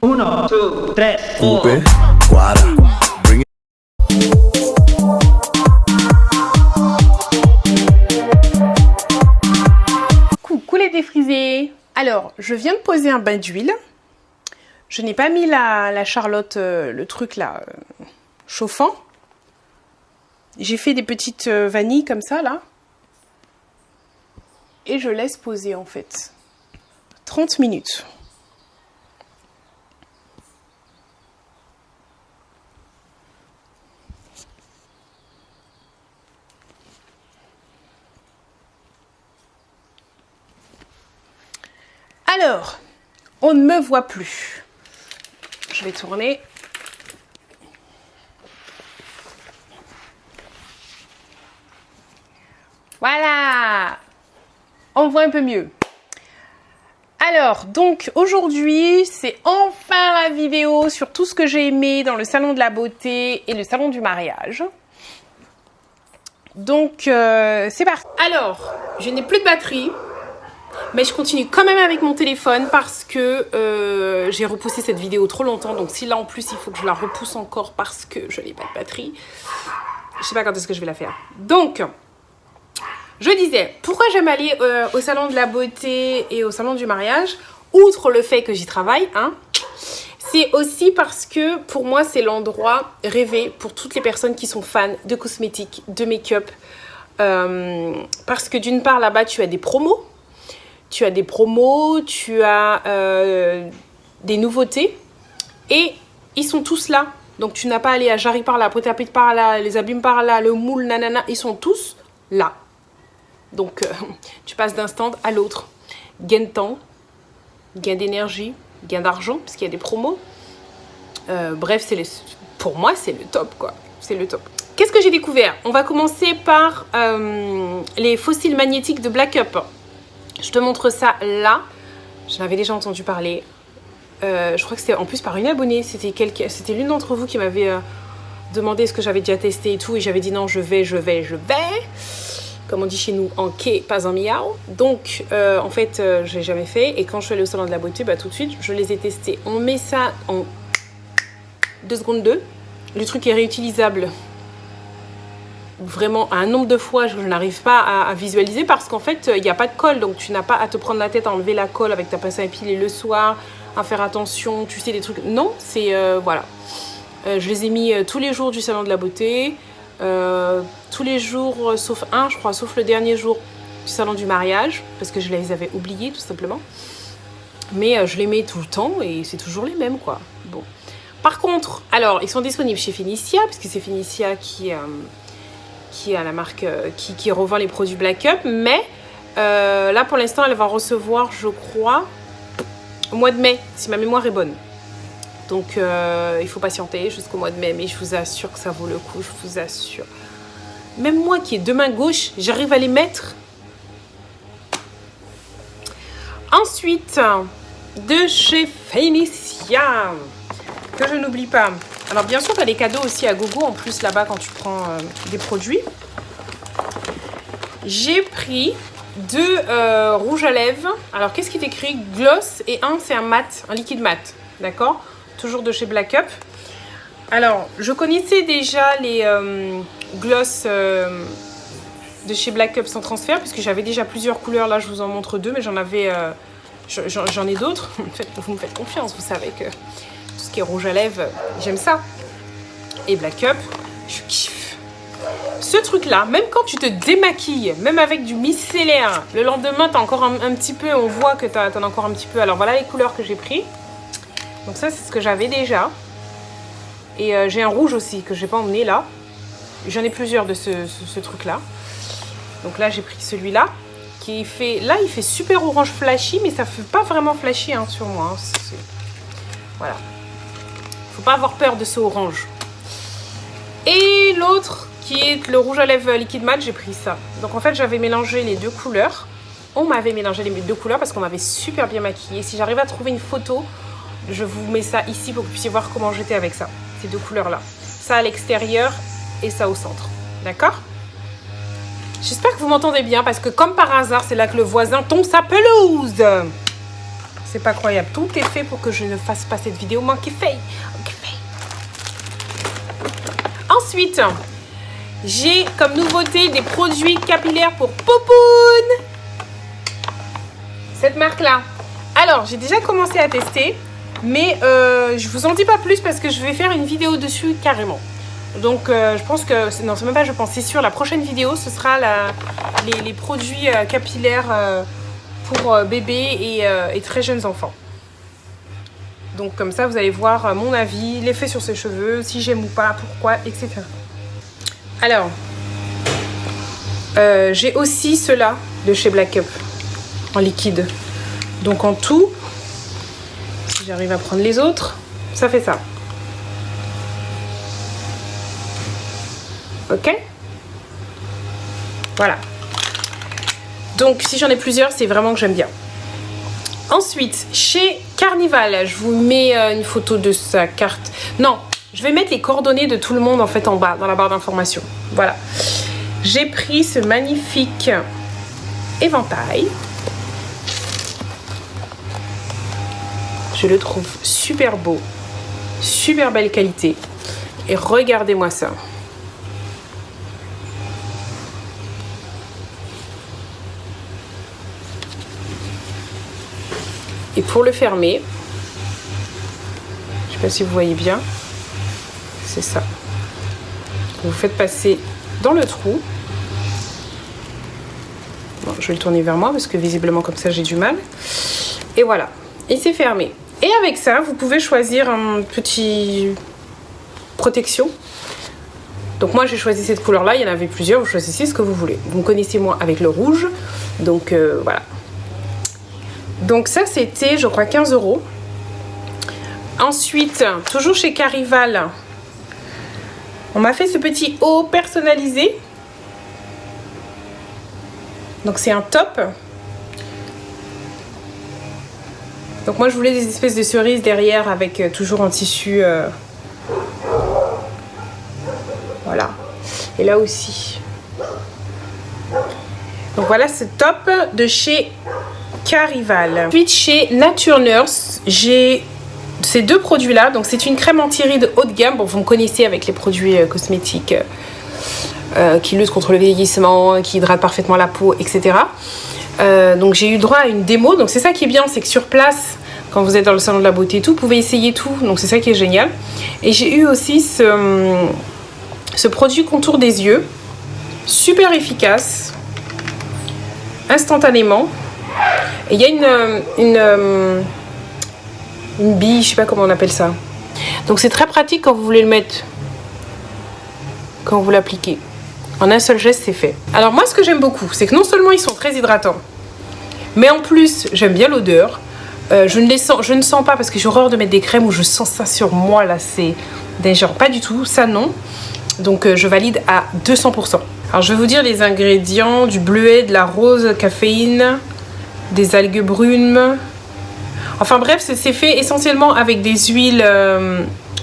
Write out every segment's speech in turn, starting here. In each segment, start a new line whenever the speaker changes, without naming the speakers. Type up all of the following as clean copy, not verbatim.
1, 2, 3, 4.
Coupe, guarda, bring it.
Coucou les défrisés. Alors, je viens de poser un bain d'huile. Je n'ai pas mis la Charlotte, le truc là, chauffant. J'ai fait des petites vanilles comme ça là. Et je laisse poser en fait 30 minutes. Alors, on ne me voit plus. Je vais tourner. Voilà. On voit un peu mieux. Alors, donc aujourd'hui, c'est enfin la vidéo sur tout ce que j'ai aimé dans le salon de la beauté et le salon du mariage. Donc, c'est parti. Alors, je n'ai plus de batterie. Mais je continue quand même avec mon téléphone parce que j'ai repoussé cette vidéo trop longtemps. Donc si là en plus il faut que je la repousse encore parce que je n'ai pas de batterie, je sais pas quand est-ce que je vais la faire. Donc, je disais, pourquoi j'aime aller au salon de la beauté et au salon du mariage, outre le fait que j'y travaille, hein, c'est aussi parce que pour moi c'est l'endroit rêvé pour toutes les personnes qui sont fans de cosmétiques, de make-up. Parce que d'une part là-bas tu as des promos. Tu as des promos, tu as des nouveautés et ils sont tous là. Donc tu n'as pas à aller à Jarry par là, Prêt-à-Porter par là, les abîmes par là, le moule, nanana, ils sont tous là. Donc tu passes d'un stand à l'autre. Gain de temps, gain d'énergie, gain d'argent parce qu'il y a des promos. Bref, pour moi c'est le top quoi, c'est le top. Qu'est-ce que j'ai découvert? On va commencer par les fossiles magnétiques de Black Up. Je te montre ça là. J'en avais déjà entendu parler. Je crois que c'était en plus par une abonnée. C'était l'une d'entre vous qui m'avait demandé ce que j'avais déjà testé et tout. Et j'avais dit non, je vais. Comme on dit chez nous, en quai, pas en miaou. Donc, en fait, je l'ai jamais fait. Et quand je suis allée au salon de la beauté, bah, tout de suite, je les ai testés. On met ça en 2 secondes 2. Le truc est réutilisable. Vraiment un nombre de fois je n'arrive pas à visualiser parce qu'en fait il n'y a pas de colle, donc tu n'as pas à te prendre la tête à enlever la colle avec ta pince à épiler le soir, à faire attention, tu sais, des trucs, non, c'est voilà. Je les ai mis tous les jours du salon de la beauté, tous les jours sauf un je crois, sauf le dernier jour du salon du mariage parce que je les avais oubliés tout simplement, mais je les mets tout le temps et c'est toujours les mêmes quoi. Bon, par contre, alors ils sont disponibles chez Finicia parce que c'est Finicia qui a la marque qui revend les produits Black Up, mais là pour l'instant elle va recevoir je crois au mois de mai si ma mémoire est bonne, donc il faut patienter jusqu'au mois de mai, mais je vous assure que ça vaut le coup, je vous assure. Même moi qui ai deux mains gauches j'arrive à les mettre. Ensuite de chez Finicia que je n'oublie pas. Alors bien sûr, tu as des cadeaux aussi à gogo en plus là-bas quand tu prends des produits. J'ai pris 2 rouges à lèvres. Alors qu'est-ce qui est écrit? Gloss et un c'est un mat, un liquide mat. D'accord? Toujours de chez Black Up. Alors je connaissais déjà les gloss de chez Black Up sans transfert puisque j'avais déjà plusieurs couleurs. Là je vous en montre 2 mais j'en ai d'autres. En fait, vous me faites confiance, vous savez que tout ce qui est rouge à lèvres, j'aime ça. Et Black Up, je kiffe. Ce truc-là, même quand tu te démaquilles, même avec du micellaire, le lendemain, t'as encore un petit peu, on voit que t'en as encore un petit peu. Alors voilà les couleurs que j'ai pris. Donc ça, c'est ce que j'avais déjà. Et j'ai un rouge aussi que je n'ai pas emmené là. J'en ai plusieurs de ce truc-là. Donc là, j'ai pris celui-là. Il fait super orange flashy, mais ça fait pas vraiment flashy hein, sur moi. Hein. Voilà. Faut pas avoir peur de ce orange. Et l'autre qui est le rouge à lèvres liquide mat, j'ai pris ça. Donc en fait j'avais mélangé les 2 couleurs. On m'avait mélangé les 2 couleurs parce qu'on m'avait super bien maquillée. Si j'arrive à trouver une photo, je vous mets ça ici pour que vous puissiez voir comment j'étais avec ça. Ces 2 couleurs là. Ça à l'extérieur et ça au centre. D'accord? J'espère que vous m'entendez bien parce que comme par hasard c'est là que le voisin tombe sa pelouse. C'est pas croyable. Tout est fait pour que je ne fasse pas cette vidéo. Manqué fait. Ensuite, j'ai comme nouveauté des produits capillaires pour Poupoune. Cette marque-là. Alors, j'ai déjà commencé à tester. Mais je vous en dis pas plus parce que je vais faire une vidéo dessus carrément. Donc je pense que... Non, c'est même pas je pense. C'est sûr, la prochaine vidéo, ce sera les produits capillaires pour bébés et très jeunes enfants. Donc comme ça, vous allez voir mon avis, l'effet sur ses cheveux, si j'aime ou pas, pourquoi, etc. Alors, j'ai aussi ceux-là de chez Black Up en liquide. Donc en tout, si j'arrive à prendre les autres, ça fait ça. Ok? Voilà. Donc si j'en ai plusieurs, c'est vraiment que j'aime bien. Ensuite, chez Carnival, je vous mets une photo de sa carte. Non, je vais mettre les coordonnées de tout le monde en fait en bas, dans la barre d'information. Voilà. J'ai pris ce magnifique éventail. Je le trouve super beau, super belle qualité. Et regardez-moi ça. Et pour le fermer, je ne sais pas si vous voyez bien, c'est ça. Vous faites passer dans le trou. Bon, je vais le tourner vers moi parce que visiblement comme ça j'ai du mal. Et voilà, et c'est fermé. Et avec ça, vous pouvez choisir un petit protection. Donc moi j'ai choisi cette couleur-là, il y en avait plusieurs, vous choisissez ce que vous voulez. Vous me connaissez moi avec le rouge, donc voilà. Donc ça c'était je crois 15 €. Ensuite, toujours chez Carival, on m'a fait ce petit haut personnalisé. Donc c'est un top. Donc moi je voulais des espèces de cerises derrière avec toujours un tissu. Voilà. Et là aussi. Donc voilà ce top de chez Carival. Ensuite chez Nature Nurse, j'ai ces deux produits là. Donc c'est une crème anti-rides haut de gamme. Bon, vous me connaissez avec les produits cosmétiques qui luttent contre le vieillissement, qui hydratent parfaitement la peau, etc. Donc j'ai eu droit à une démo. Donc c'est ça qui est bien, c'est que sur place, quand vous êtes dans le salon de la beauté et tout, vous pouvez essayer tout. Donc c'est ça qui est génial. Et j'ai eu aussi ce produit contour des yeux, super efficace, instantanément. Et il y a une bille, je sais pas comment on appelle ça. Donc c'est très pratique quand vous voulez le mettre, quand vous l'appliquez. En un seul geste, c'est fait. Alors moi, ce que j'aime beaucoup, c'est que non seulement ils sont très hydratants, mais en plus, j'aime bien l'odeur. Je ne sens pas, parce que j'ai horreur de mettre des crèmes où je sens ça sur moi, là, c'est des genres pas du tout, ça non. Donc je valide à 200%. Alors je vais vous dire les ingrédients: du bleuet, de la rose, caféine, des algues brunes. Enfin bref, c'est fait essentiellement avec des huiles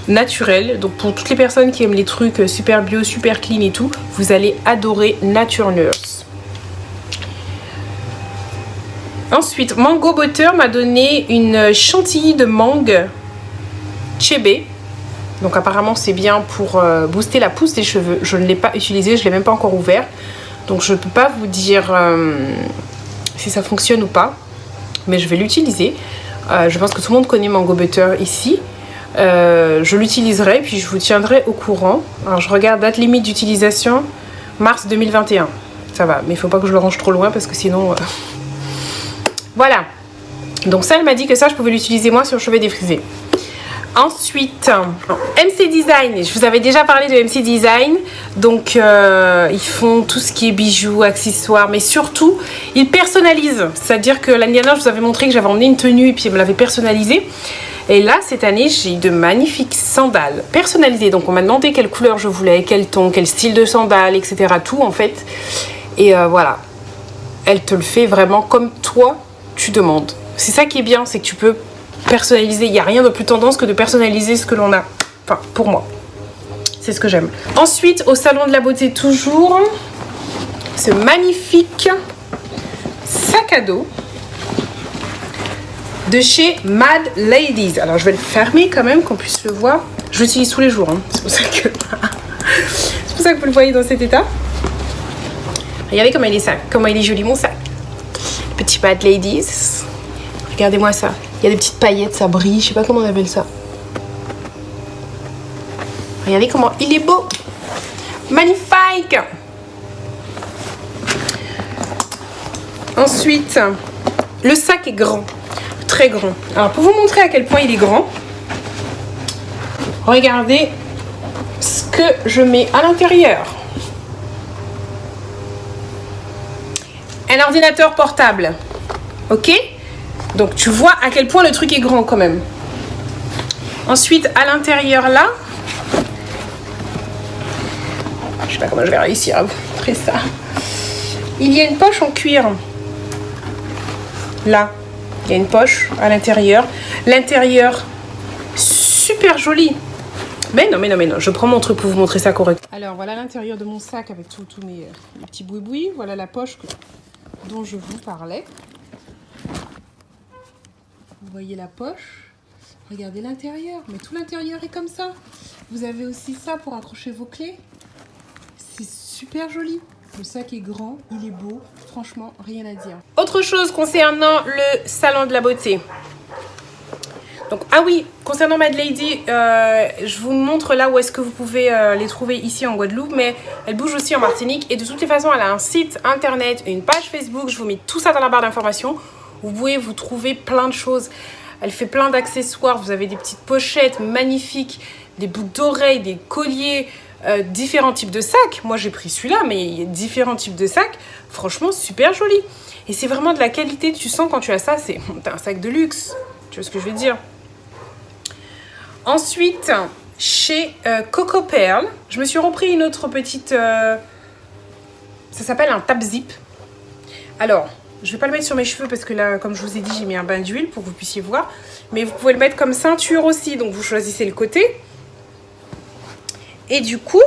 naturelles. Donc pour toutes les personnes qui aiment les trucs super bio, super clean et tout, vous allez adorer Nature Nurse. Ensuite, Mango Butter m'a donné une chantilly de mangue Chebe. Donc apparemment c'est bien pour booster la pousse des cheveux. Je ne l'ai pas utilisé, je ne l'ai même pas encore ouvert. Donc je ne peux pas vous dire si ça fonctionne ou pas. Mais je vais l'utiliser. Je pense que tout le monde connaît Mango Butter ici. Je l'utiliserai puis je vous tiendrai au courant. Alors je regarde date limite d'utilisation, mars 2021. Ça va, mais il ne faut pas que je le range trop loin parce que sinon... Voilà. Donc ça, elle m'a dit que ça, je pouvais l'utiliser moi sur le cheveu défrisé. Ensuite, MC Design. Je vous avais déjà parlé de MC Design. Donc, ils font tout ce qui est bijoux, accessoires, mais surtout, ils personnalisent. C'est-à-dire que l'année dernière, je vous avais montré que j'avais emmené une tenue et puis ils me l'avaient personnalisée. Et là, cette année, j'ai de magnifiques sandales personnalisées. Donc, on m'a demandé quelle couleur je voulais, quel ton, quel style de sandales, etc. Tout, en fait. Et voilà. Elle te le fait vraiment comme toi, tu demandes. C'est ça qui est bien, c'est que tu peux personnaliser. Il n'y a rien de plus tendance que de personnaliser ce que l'on a. Enfin, pour moi. C'est ce que j'aime. Ensuite, au salon de la beauté, toujours, ce magnifique sac à dos de chez Mad Ladies. Alors, je vais le fermer quand même, qu'on puisse le voir. Je l'utilise tous les jours, hein. C'est pour ça que... c'est pour ça que vous le voyez dans cet état. Regardez comment il est joli, mon sac. Petit Mad Ladies. Regardez-moi ça. Il y a des petites paillettes, ça brille. Je sais pas comment on appelle ça. Regardez comment il est beau. Magnifique. Ensuite, le sac est grand. Très grand. Alors, pour vous montrer à quel point il est grand, regardez ce que je mets à l'intérieur. Un ordinateur portable. Ok? Donc, tu vois à quel point le truc est grand quand même. Ensuite, à l'intérieur là, je sais pas comment je vais réussir à vous montrer ça. Il y a une poche en cuir. Là, il y a une poche à l'intérieur. L'intérieur, super joli. Mais non, je prends mon truc pour vous montrer ça correct. Alors, voilà l'intérieur de mon sac avec tous mes petits boui-boui. Voilà la poche dont je vous parlais. Vous voyez la poche. Regardez l'intérieur. Mais tout l'intérieur est comme ça. Vous avez aussi ça pour accrocher vos clés. C'est super joli. Le sac est grand, il est beau. Franchement, rien à dire. Autre chose concernant le salon de la beauté. Donc, ah oui, concernant Mad Lady, je vous montre là où est-ce que vous pouvez les trouver ici en Guadeloupe, mais elle bouge aussi en Martinique. Et de toutes les façons, elle a un site internet, une page Facebook. Je vous mets tout ça dans la barre d'informations. Vous pouvez vous trouver plein de choses. Elle fait plein d'accessoires. Vous avez des petites pochettes magnifiques, des boucles d'oreilles, des colliers, différents types de sacs. Moi, j'ai pris celui-là, mais il y a différents types de sacs. Franchement, super joli. Et c'est vraiment de la qualité. Tu sens quand tu as ça, t'as un sac de luxe. Tu vois ce que je veux dire? Ensuite, chez Coco Pearl, je me suis repris une autre petite... ça s'appelle un tap zip. Alors, je vais pas le mettre sur mes cheveux parce que là, comme je vous ai dit, j'ai mis un bain d'huile pour que vous puissiez voir. Mais vous pouvez le mettre comme ceinture aussi. Donc, vous choisissez le côté. Et du coup...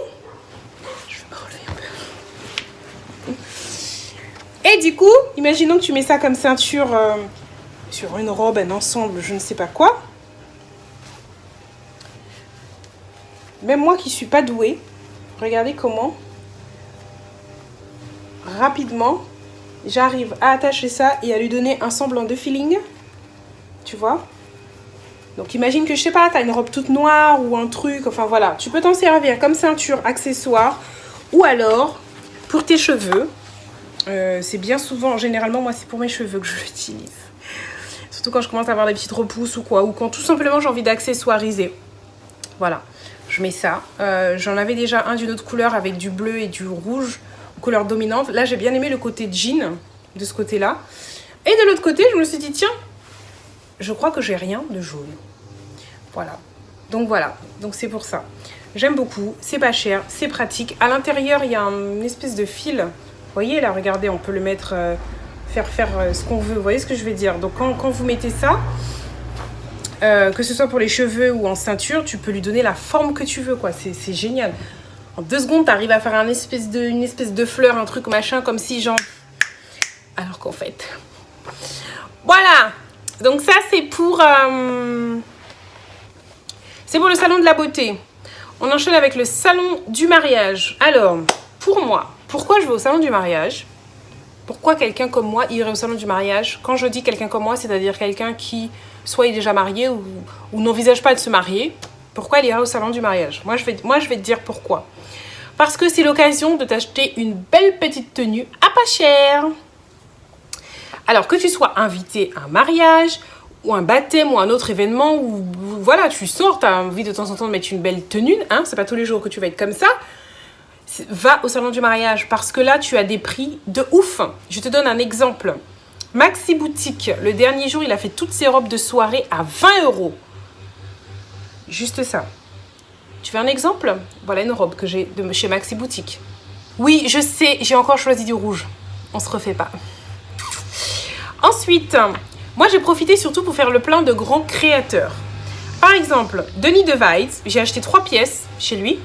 Je vais me relever un peu. Et du coup, imaginons que tu mets ça comme ceinture sur une robe, un ensemble, je ne sais pas quoi. Même moi qui ne suis pas douée, regardez comment rapidement j'arrive à attacher ça et à lui donner un semblant de feeling. Tu vois? Donc imagine que, je sais pas, tu as une robe toute noire ou un truc, enfin voilà. Tu peux t'en servir comme ceinture, accessoire, ou alors pour tes cheveux. C'est bien souvent, généralement moi c'est pour mes cheveux que je l'utilise. Surtout quand je commence à avoir des petites repousses ou quoi, ou quand tout simplement j'ai envie d'accessoiriser. Voilà. Je mets ça. J'en avais déjà un d'une autre couleur avec du bleu et du rouge, couleur dominante. Là, j'ai bien aimé le côté jean de ce côté-là. Et de l'autre côté, je me suis dit, tiens, je crois que j'ai rien de jaune. Voilà. Donc c'est pour ça. J'aime beaucoup. C'est pas cher. C'est pratique. À l'intérieur, il y a une espèce de fil. Vous voyez, là, regardez, on peut le mettre, faire ce qu'on veut. Vous voyez ce que je veux dire? Donc, quand vous mettez ça... que ce soit pour les cheveux ou en ceinture, tu peux lui donner la forme que tu veux, quoi. C'est génial. En 2 secondes, tu arrives à faire une espèce de fleur, un truc machin, comme si genre... Alors qu'en fait... Voilà. Donc ça, c'est pour le salon de la beauté. On enchaîne avec le salon du mariage. Alors, pour moi, pourquoi je vais au salon du mariage? Pourquoi quelqu'un comme moi irait au salon du mariage? Quand je dis quelqu'un comme moi, c'est-à-dire quelqu'un qui... soit il est déjà marié ou n'envisage pas de se marier, pourquoi il ira au salon du mariage? Moi, je vais te dire pourquoi. Parce que c'est l'occasion de t'acheter une belle petite tenue à pas cher. Alors, que tu sois invité à un mariage, ou un baptême, ou un autre événement, ou voilà, tu sors, tu as envie de temps en temps de mettre une belle tenue, hein, c'est pas tous les jours que tu vas être comme ça, va au salon du mariage, parce que là, tu as des prix de ouf. Je te donne un exemple. Maxi Boutique, le dernier jour, il a fait toutes ses robes de soirée à 20 €. Juste ça. Tu veux un exemple? Voilà une robe que j'ai de chez Maxi Boutique. Oui, je sais, j'ai encore choisi du rouge. On se refait pas. Ensuite, moi j'ai profité surtout pour faire le plein de grands créateurs. Par exemple, Denis Devides, j'ai acheté 3 pièces chez lui.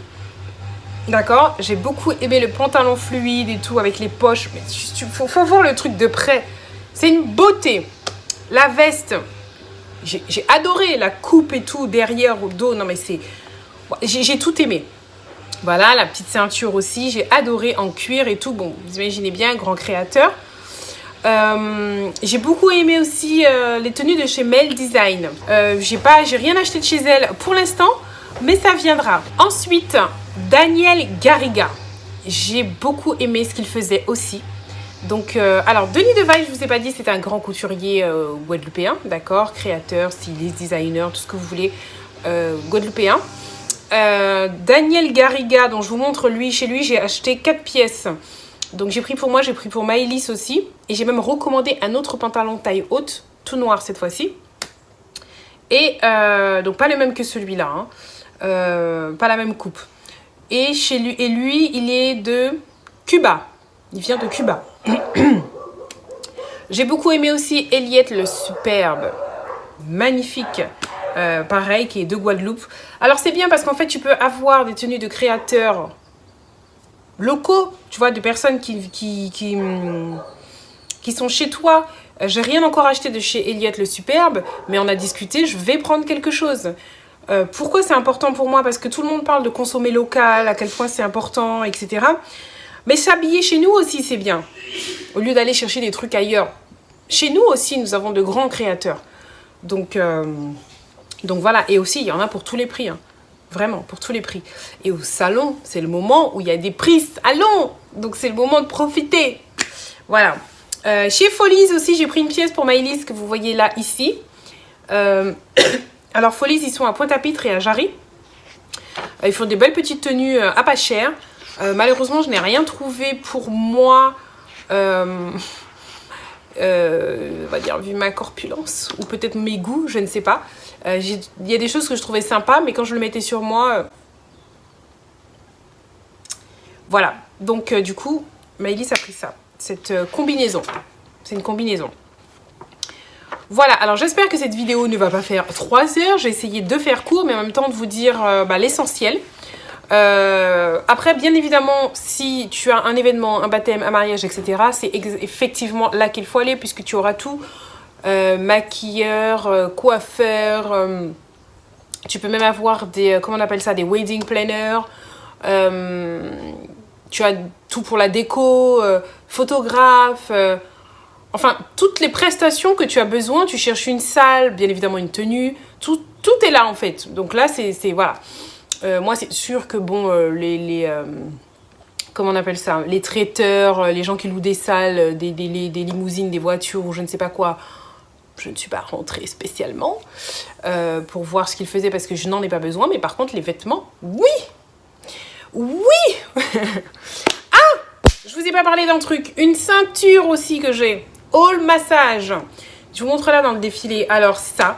D'accord? J'ai beaucoup aimé le pantalon fluide et tout avec les poches. Mais faut voir le truc de près. C'est une beauté. La veste, J'ai adoré la coupe et tout, derrière, au dos. Non, mais c'est... J'ai tout aimé. Voilà, la petite ceinture aussi. J'ai adoré en cuir et tout. Bon, vous imaginez bien, grand créateur. J'ai beaucoup aimé aussi les tenues de chez Mel Design. J'ai rien acheté de chez elle pour l'instant, mais ça viendra. Ensuite, Daniel Garriga. J'ai beaucoup aimé ce qu'il faisait aussi. Donc, alors, Denis Devaille, je ne vous ai pas dit, c'est un grand couturier guadeloupéen, d'accord, créateur, styliste, designer, tout ce que vous voulez, guadeloupéen. Daniel Garriga, dont je vous montre lui, chez lui, j'ai acheté 4 pièces. Donc, j'ai pris pour moi, j'ai pris pour Maëlys aussi. Et j'ai même recommandé un autre pantalon taille haute, tout noir cette fois-ci. Et donc, pas le même que celui-là, hein. Pas la même coupe. Et lui, il est de Cuba. Il vient de Cuba. J'ai beaucoup aimé aussi Eliette le Superbe. Magnifique. Pareil, qui est de Guadeloupe. Alors, c'est bien parce qu'en fait, tu peux avoir des tenues de créateurs locaux, tu vois, de personnes qui sont chez toi. J'ai rien encore acheté de chez Eliette le Superbe, mais on a discuté, je vais prendre quelque chose. Pourquoi c'est important pour moi? Parce que tout le monde parle de consommer local, à quel point c'est important, etc. Mais s'habiller chez nous aussi, c'est bien. Au lieu d'aller chercher des trucs ailleurs. Chez nous aussi, nous avons de grands créateurs. Donc voilà. Et aussi, il y en a pour tous les prix. Hein. Vraiment, pour tous les prix. Et au salon, c'est le moment où il y a des prix salon. Donc c'est le moment de profiter. Voilà. Chez Folies aussi, j'ai pris une pièce pour Maëlys que vous voyez là, ici. Alors Folies, ils sont à Pointe-à-Pitre et à Jarry. Ils font des belles petites tenues à pas cher. Malheureusement, je n'ai rien trouvé pour moi, on va dire, vu ma corpulence, ou peut-être mes goûts, je ne sais pas. Il y a des choses que je trouvais sympas, mais quand je le mettais sur moi, voilà. Donc, du coup, Maëlys a pris ça, cette combinaison. C'est une combinaison. Voilà, alors j'espère que cette vidéo ne va pas faire 3 heures. J'ai essayé de faire court, mais en même temps de vous dire l'essentiel. Après, bien évidemment, si tu as un événement, un baptême, un mariage, etc., c'est effectivement là qu'il faut aller, puisque tu auras tout. Maquilleur, coiffeur, tu peux même avoir des, comment on appelle ça, des wedding planners. Tu as tout pour la déco, photographe, enfin, toutes les prestations que tu as besoin. Tu cherches une salle, bien évidemment une tenue, tout est là en fait. Donc là, c'est voilà. Moi, c'est sûr que bon, comment on appelle ça, les traiteurs, les gens qui louent des salles, des limousines, des voitures ou je ne sais pas quoi, je ne suis pas rentrée spécialement pour voir ce qu'ils faisaient parce que je n'en ai pas besoin. Mais par contre, les vêtements, oui. Ah, je vous ai pas parlé d'un truc. Une ceinture aussi que j'ai. All Massage. Je vous montre là dans le défilé. Alors ça,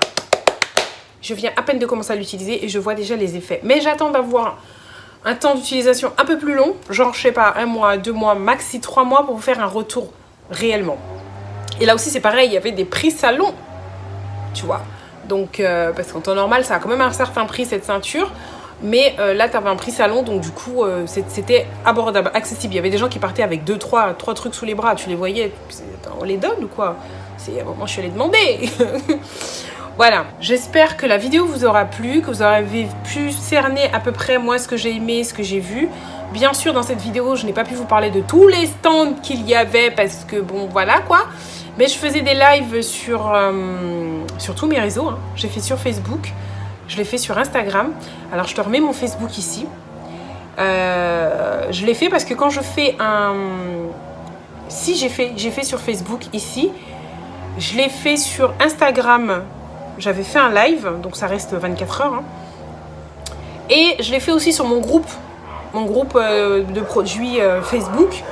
je viens à peine de commencer à l'utiliser et je vois déjà les effets. Mais j'attends d'avoir un temps d'utilisation un peu plus long. Genre, je sais pas, 1 mois, 2 mois, maxi 3 mois pour vous faire un retour réellement. Et là aussi, c'est pareil, il y avait des prix salon. Tu vois. Donc, parce qu'en temps normal, ça a quand même un certain prix cette ceinture. Mais là, tu avais un prix salon, donc du coup, c'était abordable, accessible. Il y avait des gens qui partaient avec 2-3 trucs sous les bras. Tu les voyais, on les donne ou quoi? C'est à un moment, je suis allée demander. Voilà, j'espère que la vidéo vous aura plu, que vous aurez pu cerner à peu près moi ce que j'ai aimé, ce que j'ai vu. Bien sûr, dans cette vidéo, je n'ai pas pu vous parler de tous les stands qu'il y avait parce que bon, voilà quoi. Mais je faisais des lives sur tous mes réseaux. Hein. J'ai fait sur Facebook, je l'ai fait sur Instagram. Alors, je te remets mon Facebook ici. Je l'ai fait parce que quand je fais un... Si, j'ai fait sur Facebook ici. Je l'ai fait sur Instagram. J'avais fait un live, donc ça reste 24 heures. Hein. Et je l'ai fait aussi sur mon groupe de produits Facebook,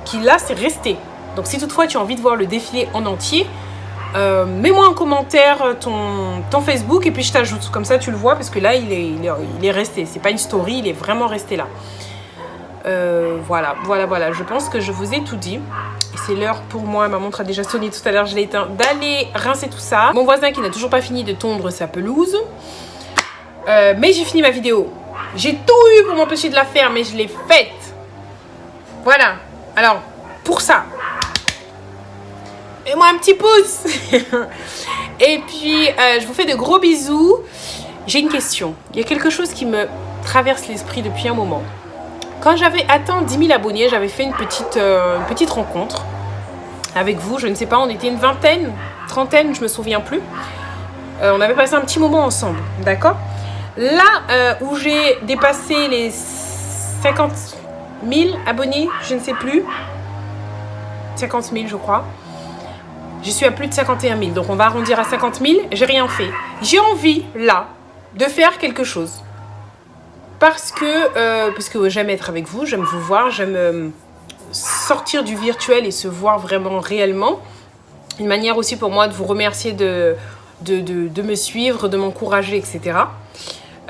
qui là, c'est resté. Donc si toutefois tu as envie de voir le défilé en entier, mets-moi en commentaire ton Facebook et puis je t'ajoute. Comme ça, tu le vois, parce que là, il est resté. C'est pas une story, il est vraiment resté là. Voilà. Je pense que je vous ai tout dit. C'est l'heure pour moi, ma montre a déjà sonné tout à l'heure, je l'ai éteint, d'aller rincer tout ça. Mon voisin qui n'a toujours pas fini de tondre sa pelouse. Mais j'ai fini ma vidéo. J'ai tout eu pour m'empêcher de la faire, mais je l'ai faite. Voilà. Alors, pour ça, Fais-moi un petit pouce. Et puis, je vous fais de gros bisous. J'ai une question. Il y a quelque chose qui me traverse l'esprit depuis un moment. Quand j'avais atteint 10 000 abonnés, j'avais fait une petite rencontre avec vous. Je ne sais pas, on était une vingtaine, trentaine, je me souviens plus. On avait passé un petit moment ensemble, d'accord? Là où j'ai dépassé les 50 000 abonnés, je ne sais plus. 50 000, je crois. Je suis à plus de 51 000, donc on va arrondir à 50 000. J'ai rien fait. J'ai envie, là, de faire quelque chose. Parce que j'aime être avec vous, j'aime vous voir, j'aime sortir du virtuel et se voir vraiment réellement. Une manière aussi pour moi de vous remercier de me suivre, de m'encourager, etc.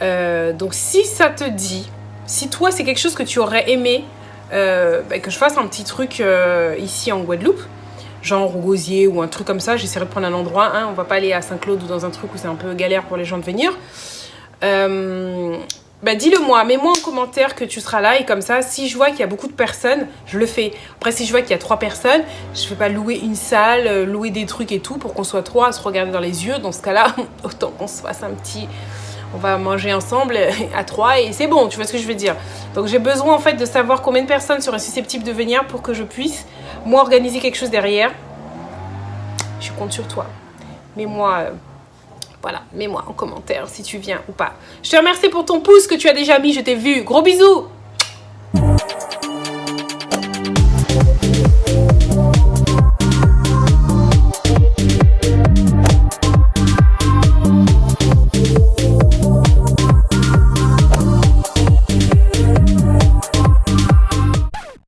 Donc si ça te dit, si toi c'est quelque chose que tu aurais aimé que je fasse un petit truc ici en Guadeloupe, genre au Gosier ou un truc comme ça, j'essaierai de prendre un endroit, hein, on va pas aller à Saint-Claude ou dans un truc où c'est un peu galère pour les gens de venir. Dis-le moi, mets-moi en commentaire que tu seras là et comme ça, si je vois qu'il y a beaucoup de personnes, je le fais. Après, si je vois qu'il y a 3 personnes, je ne vais pas louer une salle, louer des trucs et tout pour qu'on soit 3 à se regarder dans les yeux. Dans ce cas-là, autant qu'on se fasse un petit... On va manger ensemble à 3 et c'est bon, tu vois ce que je veux dire. Donc j'ai besoin en fait de savoir combien de personnes seraient susceptibles de venir pour que je puisse, moi, organiser quelque chose derrière. Je compte sur toi. Mets-moi... Voilà, mets-moi en commentaire si tu viens ou pas. Je te remercie pour ton pouce que tu as déjà mis, je t'ai vu. Gros bisous!